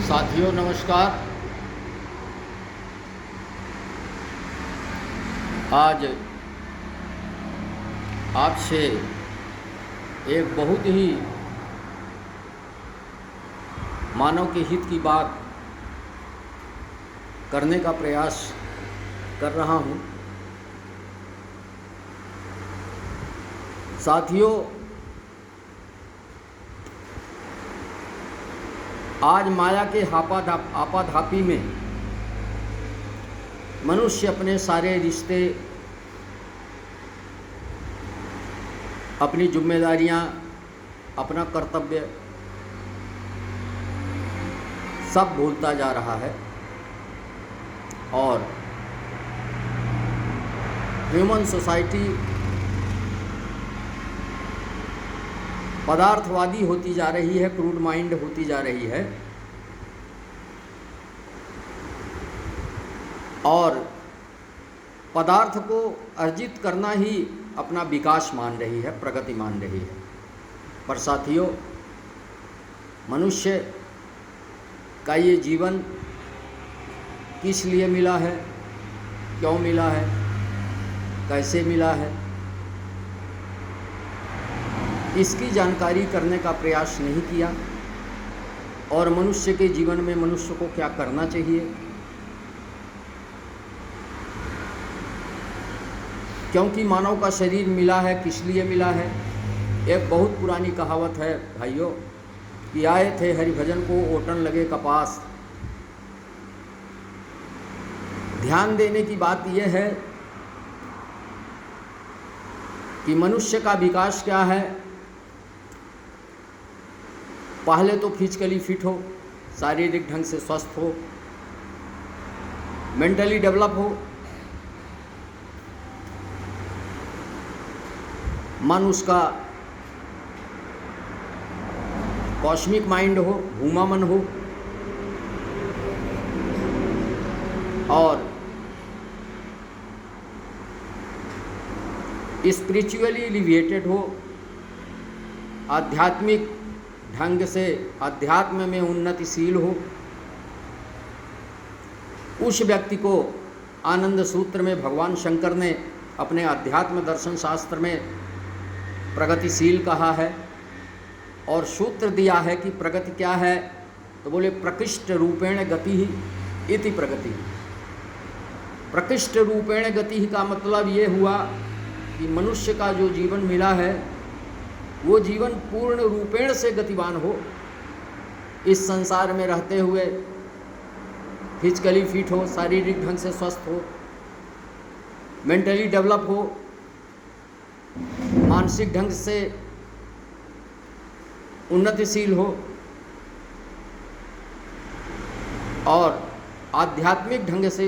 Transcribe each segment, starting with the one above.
साथियों नमस्कार। आज आपसे एक बहुत ही मानव के हित की बात करने का प्रयास कर रहा हूँ। साथियों, आज माया के आपाधापी में मनुष्य अपने सारे रिश्ते, अपनी जिम्मेदारियां, अपना कर्तव्य सब भूलता जा रहा है और ह्यूमन सोसाइटी पदार्थवादी होती जा रही है, क्रूड माइंड होती जा रही है और पदार्थ को अर्जित करना ही अपना विकास मान रही है, प्रगति मान रही है। पर साथियों, मनुष्य का ये जीवन किस लिए मिला है, क्यों मिला है, कैसे मिला है, इसकी जानकारी करने का प्रयास नहीं किया और मनुष्य के जीवन में मनुष्य को क्या करना चाहिए। क्योंकि मानव का शरीर मिला है, किस लिए मिला है। एक बहुत पुरानी कहावत है भाइयों कि आए थे हरिभजन को ओटन लगे कपास। ध्यान देने की बात यह है कि मनुष्य का विकास क्या है। पहले तो फिजिकली फिट हो, शारीरिक ढंग से स्वस्थ हो, मेंटली डेवलप हो, मन उसका कॉस्मिक माइंड हो, भूमा मन हो और स्पिरिचुअली एलिवेटेड हो, आध्यात्मिक ढंग से अध्यात्म में उन्नतिशील हो। उस व्यक्ति को आनंद सूत्र में भगवान शंकर ने अपने अध्यात्म दर्शन शास्त्र में प्रगतिशील कहा है और सूत्र दिया है कि प्रगति क्या है। तो बोले प्रकृष्ट रूपेण गति ही इति प्रगति। प्रकृष्ट रूपेण गति ही का मतलब ये हुआ कि मनुष्य का जो जीवन मिला है वो जीवन पूर्ण रूपेण से गतिवान हो, इस संसार में रहते हुए फिजिकली फिट हो, शारीरिक ढंग से स्वस्थ हो, मेंटली डेवलप हो, मानसिक ढंग से उन्नतिशील हो और आध्यात्मिक ढंग से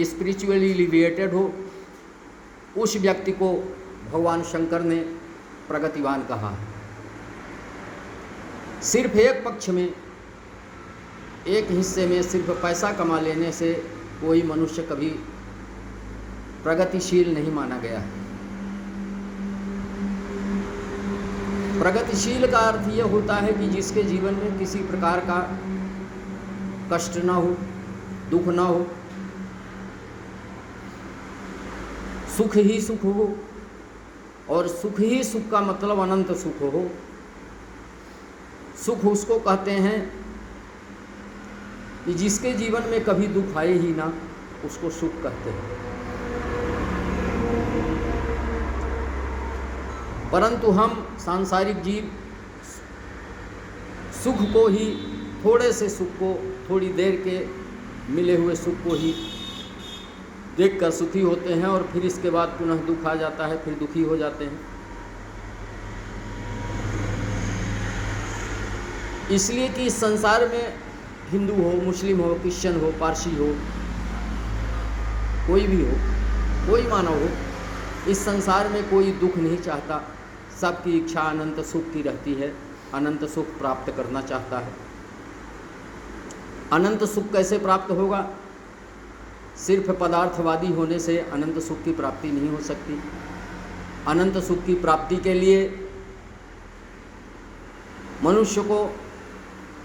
स्पिरिचुअली एलिवेटेड हो। उस व्यक्ति को भगवान शंकर ने प्रगतिवान कहा। सिर्फ एक पक्ष में, एक हिस्से में सिर्फ पैसा कमा लेने से कोई मनुष्य कभी प्रगतिशील नहीं माना गया है। प्रगतिशील का अर्थ यह होता है कि जिसके जीवन में किसी प्रकार का कष्ट ना हो, दुख ना हो, सुख ही सुख हो और सुख ही सुख का मतलब अनंत सुख हो। सुख उसको कहते हैं कि जिसके जीवन में कभी दुख आए ही ना, उसको सुख कहते हैं। परंतु हम सांसारिक जीव सुख को ही, थोड़े से सुख को, थोड़ी देर के मिले हुए सुख को ही देखकर सुखी होते हैं और फिर इसके बाद पुनः दुख आ जाता है, फिर दुखी हो जाते हैं। इसलिए कि इस संसार में हिंदू हो, मुस्लिम हो, क्रिश्चियन हो, पारसी हो, कोई भी हो, कोई मानव हो, इस संसार में कोई दुख नहीं चाहता। सबकी इच्छा अनंत सुख की रहती है, अनंत सुख प्राप्त करना चाहता है। अनंत सुख कैसे प्राप्त होगा? सिर्फ पदार्थवादी होने से अनंत सुख की प्राप्ति नहीं हो सकती। अनंत सुख की प्राप्ति के लिए मनुष्य को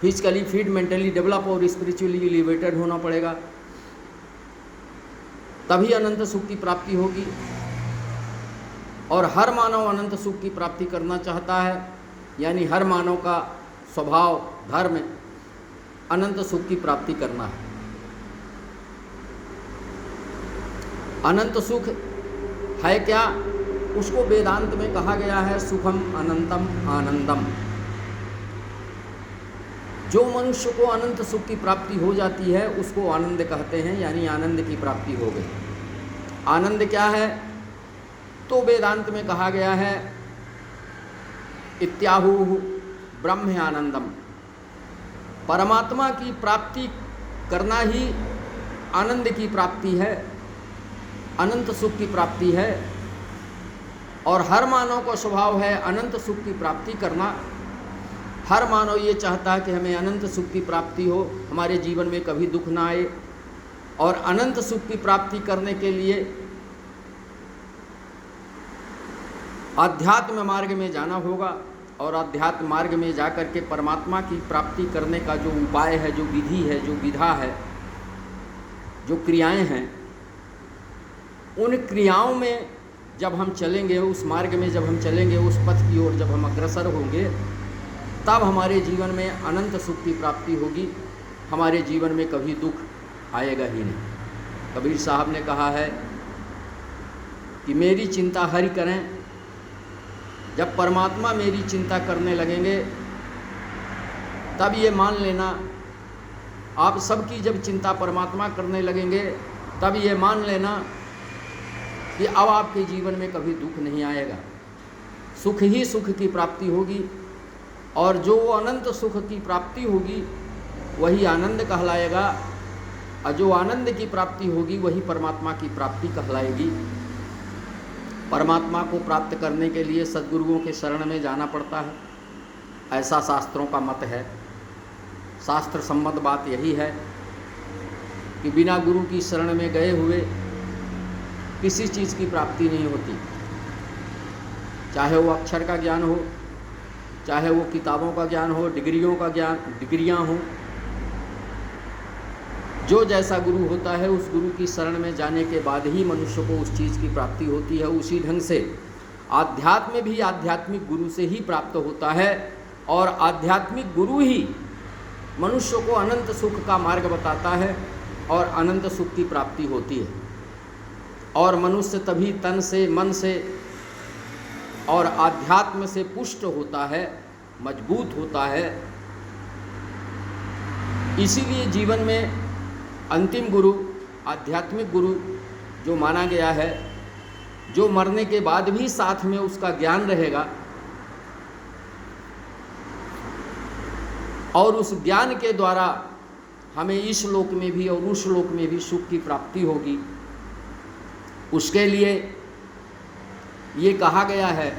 फिजिकली फिट, मेंटली डेवलप और स्पिरिचुअली एलिवेटेड होना पड़ेगा, तभी अनंत सुख की प्राप्ति होगी। और हर मानव अनंत सुख की प्राप्ति करना चाहता है, यानी हर मानव का स्वभाव धर्म अनंत सुख की प्राप्ति करना है। अनंत सुख है क्या? उसको वेदांत में कहा गया है सुखम अनंतम आनंदम। जो मनुष्य को अनंत सुख की प्राप्ति हो जाती है उसको आनंद कहते हैं, यानी आनंद की प्राप्ति हो गई। आनंद क्या है? तो वेदांत में कहा गया है इत्याहु ब्रह्म आनंदम। परमात्मा की प्राप्ति करना ही आनंद की प्राप्ति है, अनंत सुख की प्राप्ति है। और हर मानव का स्वभाव है अनंत सुख की प्राप्ति करना। हर मानव ये चाहता है कि हमें अनंत सुख की प्राप्ति हो, हमारे जीवन में कभी दुख ना आए। और अनंत सुख की प्राप्ति करने के लिए आध्यात्म मार्ग में जाना होगा, और आध्यात्म मार्ग में जाकर के परमात्मा की प्राप्ति करने का जो उपाय है, जो विधि है, जो विधा है, जो क्रियाएं हैं, उन क्रियाओं में जब हम चलेंगे, उस मार्ग में जब हम चलेंगे, उस पथ की ओर जब हम अग्रसर होंगे, तब हमारे जीवन में अनंत सुख की प्राप्ति होगी। हमारे जीवन में कभी दुख आएगा ही नहीं। कबीर साहब ने कहा है कि मेरी चिंता हरि करें। जब परमात्मा मेरी चिंता करने लगेंगे तब ये मान लेना, आप सबकी जब चिंता परमात्मा करने लगेंगे तब ये मान लेना कि अब आपके जीवन में कभी दुख नहीं आएगा, सुख ही सुख की प्राप्ति होगी। और जो अनंत सुख की प्राप्ति होगी वही आनंद कहलाएगा, और जो आनंद की प्राप्ति होगी वही परमात्मा की प्राप्ति कहलाएगी। परमात्मा को प्राप्त करने के लिए सद्गुरुओं के शरण में जाना पड़ता है, ऐसा शास्त्रों का मत है। शास्त्र सम्मत बात यही है कि बिना गुरु की शरण में गए हुए किसी चीज़ की प्राप्ति नहीं होती, चाहे वो अक्षर का ज्ञान हो, चाहे वो किताबों का ज्ञान हो, डिग्रियों का ज्ञान, डिग्रियां हो। जो जैसा गुरु होता है उस गुरु की शरण में जाने के बाद ही मनुष्य को उस चीज़ की प्राप्ति होती है। उसी ढंग से आध्यात्म भी आध्यात्मिक गुरु से ही प्राप्त होता है, और आध्यात्मिक गुरु ही मनुष्य को अनंत सुख का मार्ग बताता है और अनंत सुख की प्राप्ति होती है। और मनुष्य तभी तन से, मन से और आध्यात्म से पुष्ट होता है, मजबूत होता है। इसीलिए जीवन में अंतिम गुरु, आध्यात्मिक गुरु जो माना गया है, जो मरने के बाद भी साथ में उसका ज्ञान रहेगा और उस ज्ञान के द्वारा हमें इस लोक में भी और उस लोक में भी सुख की प्राप्ति होगी। उसके लिए ये कहा गया है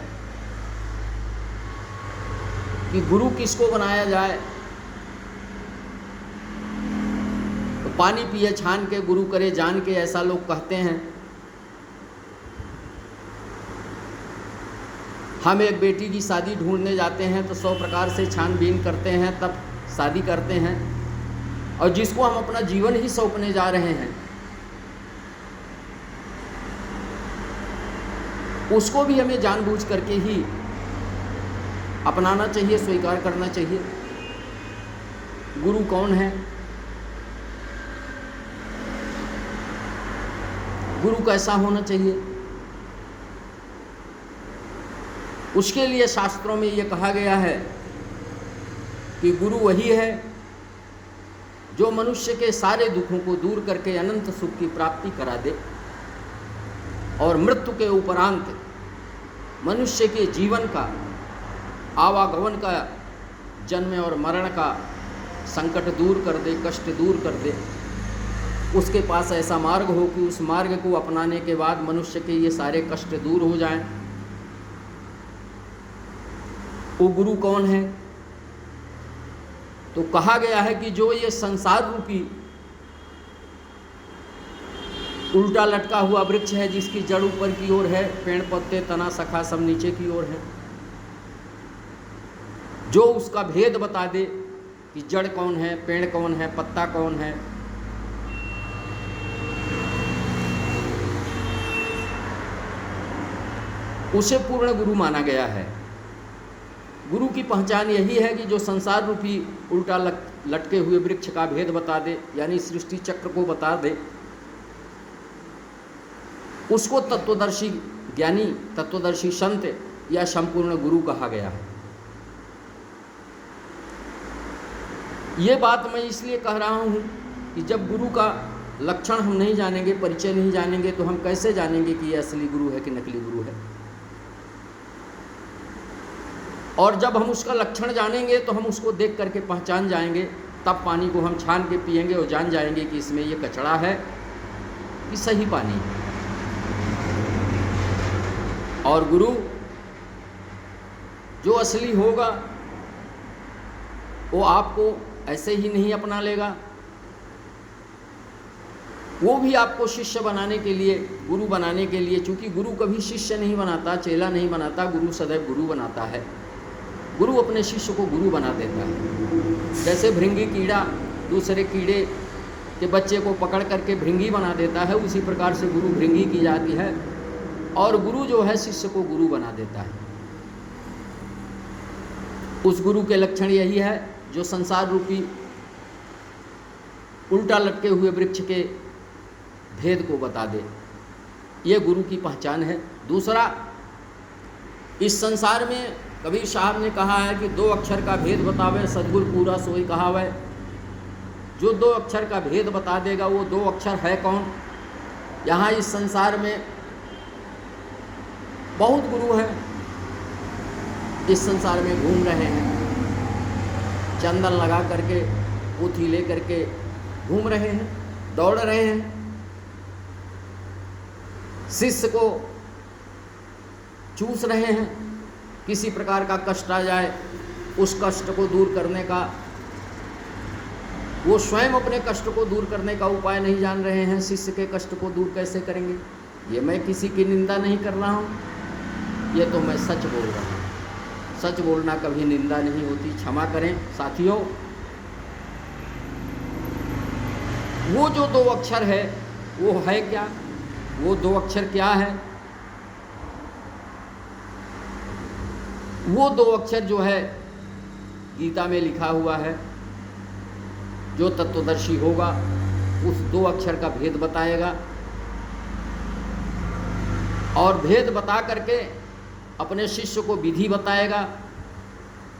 कि गुरु किसको बनाया जाए। तो पानी पिए छान के गुरु करे जान के, ऐसा लोग कहते हैं। हम एक बेटी की शादी ढूंढने जाते हैं तो 100 प्रकार से छानबीन करते हैं, तब शादी करते हैं। और जिसको हम अपना जीवन ही सौंपने जा रहे हैं उसको भी हमें जानबूझ करके ही अपनाना चाहिए, स्वीकार करना चाहिए। गुरु कौन है, गुरु कैसा होना चाहिए, उसके लिए शास्त्रों में ये कहा गया है कि गुरु वही है जो मनुष्य के सारे दुखों को दूर करके अनंत सुख की प्राप्ति करा दे और मृत्यु के उपरांत मनुष्य के जीवन का, आवागमन का, जन्म और मरण का संकट दूर कर दे, कष्ट दूर कर दे। उसके पास ऐसा मार्ग हो कि उस मार्ग को अपनाने के बाद मनुष्य के ये सारे कष्ट दूर हो जाएं। वो गुरु कौन है? तो कहा गया है कि जो ये संसार रूपी उल्टा लटका हुआ वृक्ष है, जिसकी जड़ ऊपर की ओर है, पेड़ पत्ते तना शाखा सब नीचे की ओर है, जो उसका भेद बता दे, कि जड़ कौन है, पेड़ कौन है, पत्ता कौन है। उसे पूर्ण गुरु माना गया है। गुरु की पहचान यही है कि जो संसार रूपी उल्टा लटके हुए वृक्ष का भेद बता दे, यानी सृष्टि चक्र को बता दे, उसको तत्वदर्शी ज्ञानी, तत्वदर्शी संत या संपूर्ण गुरु कहा गया है। ये बात मैं इसलिए कह रहा हूँ कि जब गुरु का लक्षण हम नहीं जानेंगे, परिचय नहीं जानेंगे, तो हम कैसे जानेंगे कि ये असली गुरु है कि नकली गुरु है। और जब हम उसका लक्षण जानेंगे तो हम उसको देख करके पहचान जाएंगे, तब पानी को हम छान के पिएंगे और जान जाएंगे कि इसमें ये कचड़ा है कि सही पानी है। और गुरु जो असली होगा वो आपको ऐसे ही नहीं अपना लेगा, वो भी आपको शिष्य बनाने के लिए, गुरु बनाने के लिए, चूँकि गुरु कभी शिष्य नहीं बनाता, चेला नहीं बनाता, गुरु सदैव गुरु बनाता है। गुरु अपने शिष्य को गुरु बना देता है। जैसे भृंगी कीड़ा दूसरे कीड़े के बच्चे को पकड़ करके भृंगी बना देता है, उसी प्रकार से गुरु भृंगी की जाती है और गुरु जो है शिष्य को गुरु बना देता है। उस गुरु के लक्षण यही है जो संसार रूपी उल्टा लटके हुए वृक्ष के भेद को बता दे। ये गुरु की पहचान है। दूसरा, इस संसार में कबीर साहब ने कहा है कि 2 अक्षर का भेद बतावे सद्गुरु पूरा सोई कहावे। जो 2 अक्षर का भेद बता देगा वो 2 अक्षर है कौन। यहाँ इस संसार में बहुत गुरु हैं, इस संसार में घूम रहे हैं, चंदन लगा करके, पोथी ले करके घूम रहे हैं, दौड़ रहे हैं। शिष्य को चूस रहे हैं, किसी प्रकार का कष्ट आ जाए उस कष्ट को दूर करने का, वो स्वयं अपने कष्ट को दूर करने का उपाय नहीं जान रहे हैं। शिष्य के कष्ट को दूर कैसे करेंगे। ये मैं किसी की निंदा नहीं कर रहा हूँ, ये तो मैं सच बोल रहा हूँ। सच बोलना कभी निंदा नहीं होती, क्षमा करें साथियों। वो जो 2 अक्षर है वो है क्या, वो 2 अक्षर क्या है। वो 2 अक्षर जो है गीता में लिखा हुआ है। जो तत्वदर्शी होगा उस 2 अक्षर का भेद बताएगा और भेद बता करके अपने शिष्य को विधि बताएगा।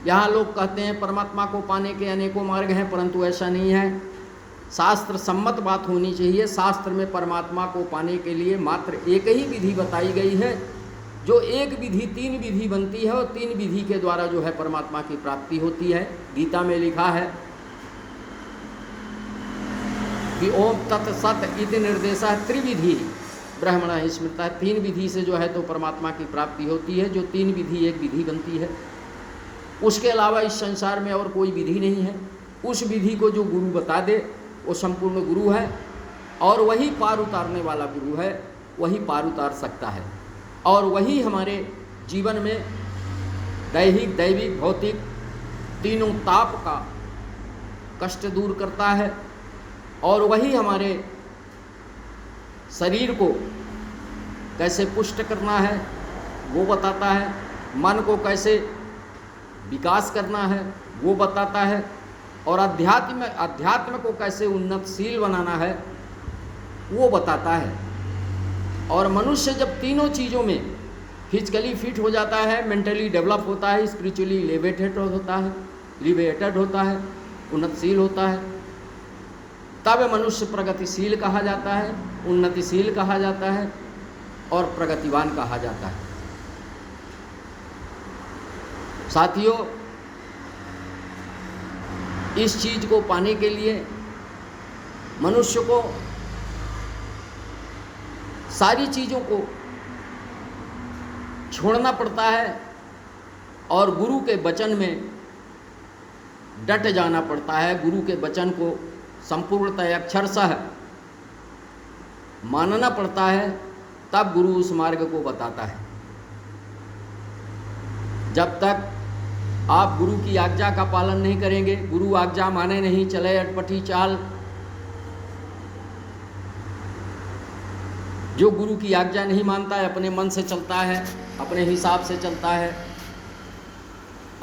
यहाँ लोग कहते हैं परमात्मा को पाने के अनेकों मार्ग हैं, परंतु ऐसा नहीं है। शास्त्र सम्मत बात होनी चाहिए। शास्त्र में परमात्मा को पाने के लिए मात्र एक ही विधि बताई गई है। जो एक विधि 3 विधि बनती है और 3 विधि के द्वारा जो है परमात्मा की प्राप्ति होती है। गीता में लिखा है कि ओम तत्सत इति निर्देशा त्रिविधि ब्रह्मण स्मृता। 3 विधि से जो है तो परमात्मा की प्राप्ति होती है। जो 3 विधि एक विधि बनती है, उसके अलावा इस संसार में और कोई विधि नहीं है। उस विधि को जो गुरु बता दे वो संपूर्ण गुरु है और वही पार उतारने वाला गुरु है, वही पार उतार सकता है। और वही हमारे जीवन में दैहिक, दैविक, भौतिक तीनों ताप का कष्ट दूर करता है और वही हमारे शरीर को कैसे पुष्ट करना है वो बताता है। मन को कैसे विकास करना है वो बताता है और अध्यात्म को कैसे उन्नतशील बनाना है वो बताता है। और मनुष्य जब तीनों चीज़ों में फिजिकली फिट हो जाता है, मेंटली डेवलप होता है, स्पिरिचुअली लिबरेटेड होता है, उन्नतशील होता है, तब मनुष्य प्रगतिशील कहा जाता है, उन्नतिशील कहा जाता है और प्रगतिवान कहा जाता है। साथियों, इस चीज़ को पाने के लिए मनुष्य को सारी चीज़ों को छोड़ना पड़ता है और गुरु के वचन में डट जाना पड़ता है। गुरु के वचन को संपूर्णतः अक्षरशः मानना पड़ता है, तब गुरु उस मार्ग को बताता है। जब तक आप गुरु की आज्ञा का पालन नहीं करेंगे, गुरु आज्ञा माने नहीं, चले अटपटी चाल। जो गुरु की आज्ञा नहीं मानता है, अपने मन से चलता है, अपने हिसाब से चलता है,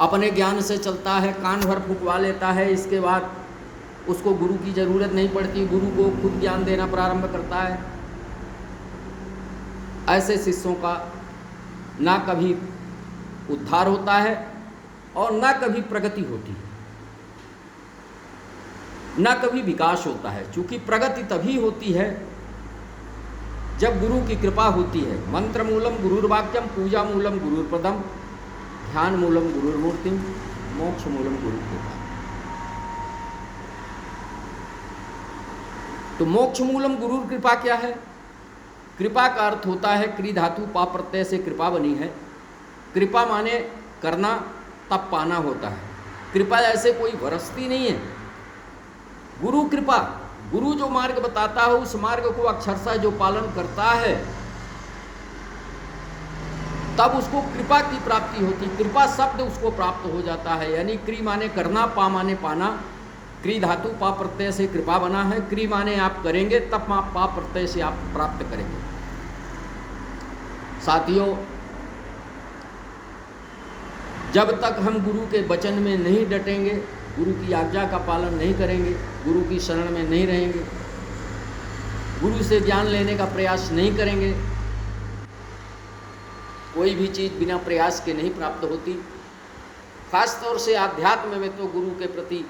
अपने ज्ञान से चलता है, कान भर फुकवा लेता है, इसके बाद उसको गुरु की ज़रूरत नहीं पड़ती, गुरु को खुद ज्ञान देना प्रारंभ करता है। ऐसे शिष्यों का ना कभी उद्धार होता है और ना कभी प्रगति होती है, ना कभी विकास होता है। क्योंकि प्रगति तभी होती है जब गुरु की कृपा होती है। मंत्र मूलम गुरुर्वाक्यम, पूजा मूलम गुरुर्पदम, ध्यान मूलम गुरुर्मूर्तिम, मोक्ष मूलम गुरु कृपा। तो मोक्ष मूलम गुरु कृपा क्या है? कृपा का अर्थ होता है, क्री धातु पा प्रत्यय से कृपा बनी है। कृपा माने करना, तब पाना होता है। कृपा ऐसे कोई वरसती नहीं है। गुरु कृपा, गुरु जो मार्ग बताता है उस मार्ग को अक्षरशः जो पालन करता है तब उसको कृपा की प्राप्ति होती। कृपा शब्द उसको प्राप्त हो जाता है। यानी क्री माने करना, पा माने पाना। क्री धातु पा प्रत्यय से कृपा बना है। क्री माने आप करेंगे, तब आप पा प्रत्यय से आप प्राप्त करेंगे। साथियों, जब तक हम गुरु के वचन में नहीं डटेंगे, गुरु की आज्ञा का पालन नहीं करेंगे, गुरु की शरण में नहीं रहेंगे, गुरु से ज्ञान लेने का प्रयास नहीं करेंगे, कोई भी चीज़ बिना प्रयास के नहीं प्राप्त होती। खासतौर से आध्यात्म में तो गुरु के प्रति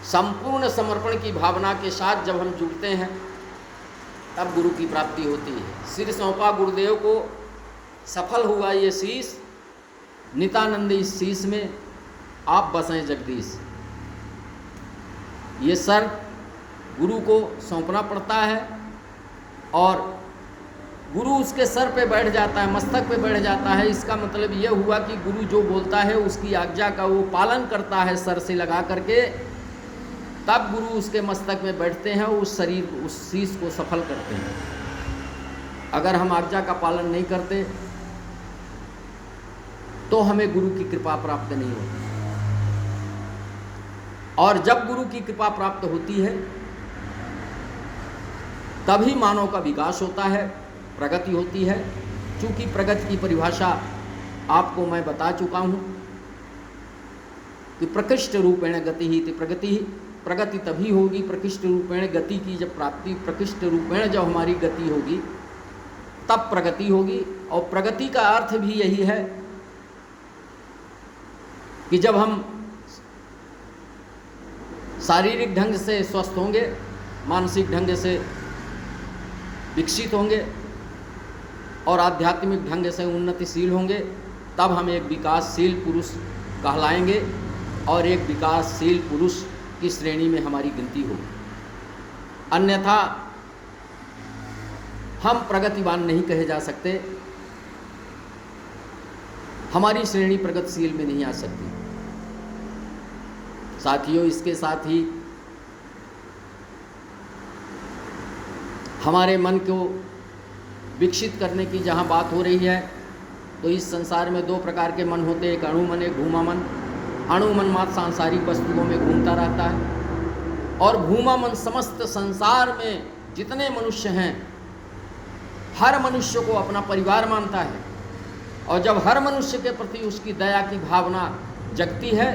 संपूर्ण समर्पण की भावना के साथ जब हम जुड़ते हैं तब गुरु की प्राप्ति होती है। सिर सौंपा गुरुदेव को, सफल हुआ ये शीश, नित्यानंद इस शीश में आप बसें जगदीश। ये सर गुरु को सौंपना पड़ता है और गुरु उसके सर पे बैठ जाता है, मस्तक पे बैठ जाता है। इसका मतलब ये हुआ कि गुरु जो बोलता है उसकी आज्ञा का वो पालन करता है सर से लगा करके, तब गुरु उसके मस्तक में बैठते हैं, उस शरीर उस शीश को सफल करते हैं। अगर हम आज्ञा का पालन नहीं करते तो हमें गुरु की कृपा प्राप्त नहीं होती। और जब गुरु की कृपा प्राप्त होती है तभी मानव का विकास होता है, प्रगति होती है। चूँकि प्रगति की परिभाषा आपको मैं बता चुका हूँ कि प्रकृष्ट रूपेण गति ही थी प्रगति। प्रगति तभी होगी प्रकृष्ट रूपेण, गति की जब प्राप्ति प्रकृष्ट रूपेण जब हमारी गति होगी तब प्रगति होगी। और प्रगति का अर्थ भी यही है कि जब हम शारीरिक ढंग से स्वस्थ होंगे, मानसिक ढंग से विकसित होंगे और आध्यात्मिक ढंग से उन्नतिशील होंगे, तब हम एक विकासशील पुरुष कहलाएंगे और एक विकासशील पुरुष की श्रेणी में हमारी गिनती होगी। अन्यथा हम प्रगतिवान नहीं कहे जा सकते, हमारी श्रेणी प्रगतिशील में नहीं आ सकती। साथियों, इसके साथ ही हमारे मन को विकसित करने की जहाँ बात हो रही है, तो इस संसार में दो प्रकार के मन होते हैं, एक अणु मन, एक भूमा मन। अणु मन मात्र सांसारिक वस्तुओं में घूमता रहता है और भूमा मन समस्त संसार में जितने मनुष्य हैं, हर मनुष्य को अपना परिवार मानता है। और जब हर मनुष्य के प्रति उसकी दया की भावना जगती है,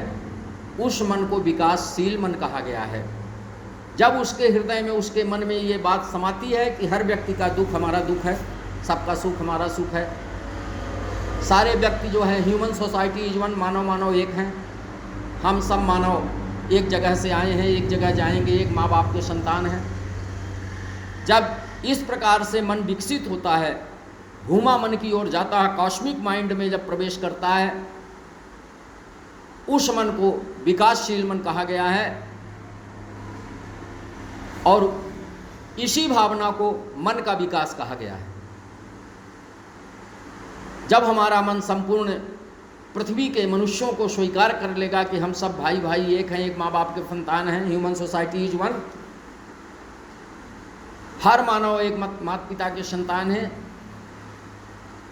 उस मन को विकासशील मन कहा गया है। जब उसके हृदय में, उसके मन में ये बात समाती है कि हर व्यक्ति का दुख हमारा दुख है, सबका सुख हमारा सुख है, सारे व्यक्ति जो है, ह्यूमन सोसाइटी इज वन, मानव मानव एक हैं, हम सब मानव एक जगह से आए हैं, एक जगह जाएंगे, एक माँ बाप के संतान हैं। जब इस प्रकार से मन विकसित होता है, भूमा मन की ओर जाता है, कॉस्मिक माइंड में जब प्रवेश करता है, उस मन को विकासशील मन कहा गया है। और इसी भावना को मन का विकास कहा गया है। जब हमारा मन संपूर्ण पृथ्वी के मनुष्यों को स्वीकार कर लेगा कि हम सब भाई भाई एक हैं, एक माँ बाप के संतान हैं, ह्यूमन सोसाइटी इज वन, हर मानव एक माता पिता के संतान है,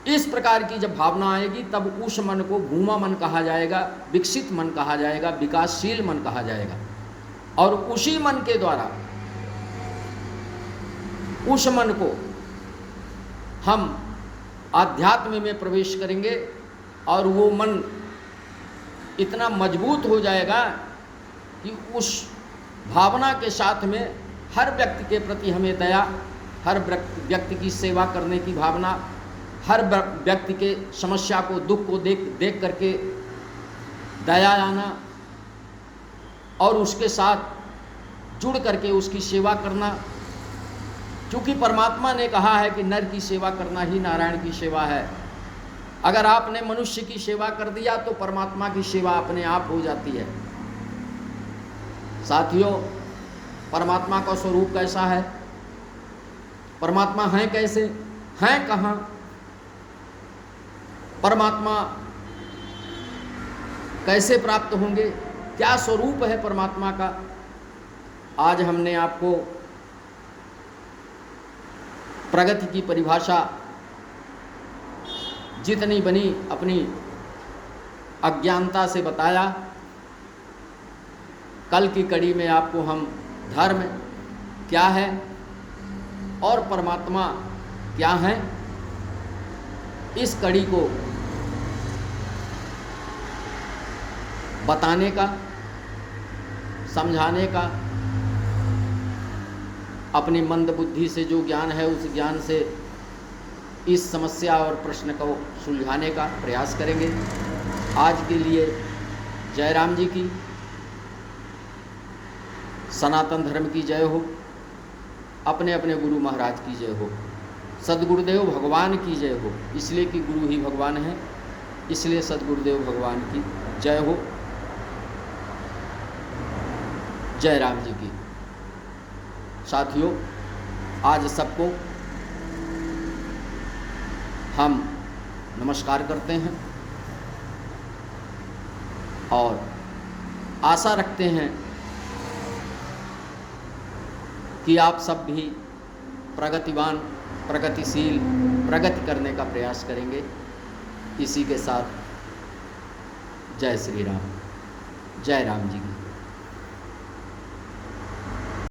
इस प्रकार की जब भावना आएगी तब उस मन को भूमा मन कहा जाएगा, विकसित मन कहा जाएगा, विकासशील मन कहा जाएगा। और उसी मन के द्वारा उस मन को हम आध्यात्म में प्रवेश करेंगे और वो मन इतना मजबूत हो जाएगा कि उस भावना के साथ में हर व्यक्ति के प्रति हमें दया, हर व्यक्ति की सेवा करने की भावना, हर व्यक्ति के समस्या को, दुख को देख करके दया आना और उसके साथ जुड़ करके उसकी सेवा करना। क्योंकि परमात्मा ने कहा है कि नर की सेवा करना ही नारायण की सेवा है। अगर आपने मनुष्य की सेवा कर दिया तो परमात्मा की सेवा अपने आप हो जाती है। साथियों, परमात्मा का स्वरूप कैसा है? परमात्मा हैं कैसे? हैं कहाँ? परमात्मा कैसे प्राप्त होंगे? क्या स्वरूप है परमात्मा का? आज हमने आपको प्रगति की परिभाषा जितनी बनी अपनी अज्ञानता से बताया। कल की कड़ी में आपको हम धर्म क्या है और परमात्मा क्या है, इस कड़ी को बताने का, समझाने का, अपनी मंद बुद्धि से जो ज्ञान है उस ज्ञान से इस समस्या और प्रश्न को सुलझाने का प्रयास करेंगे। आज के लिए जय राम जी की, सनातन धर्म की जय हो, अपने अपने गुरु महाराज की जय हो, सद्गुरुदेव भगवान की जय हो। इसलिए कि गुरु ही भगवान है, इसलिए सद्गुरुदेव भगवान की जय हो। जय राम जी की। साथियों, आज सबको हम नमस्कार करते हैं और आशा रखते हैं कि आप सब भी प्रगतिवान, प्रगतिशील, प्रगति करने का प्रयास करेंगे। इसी के साथ जय श्री राम, जय राम जी की।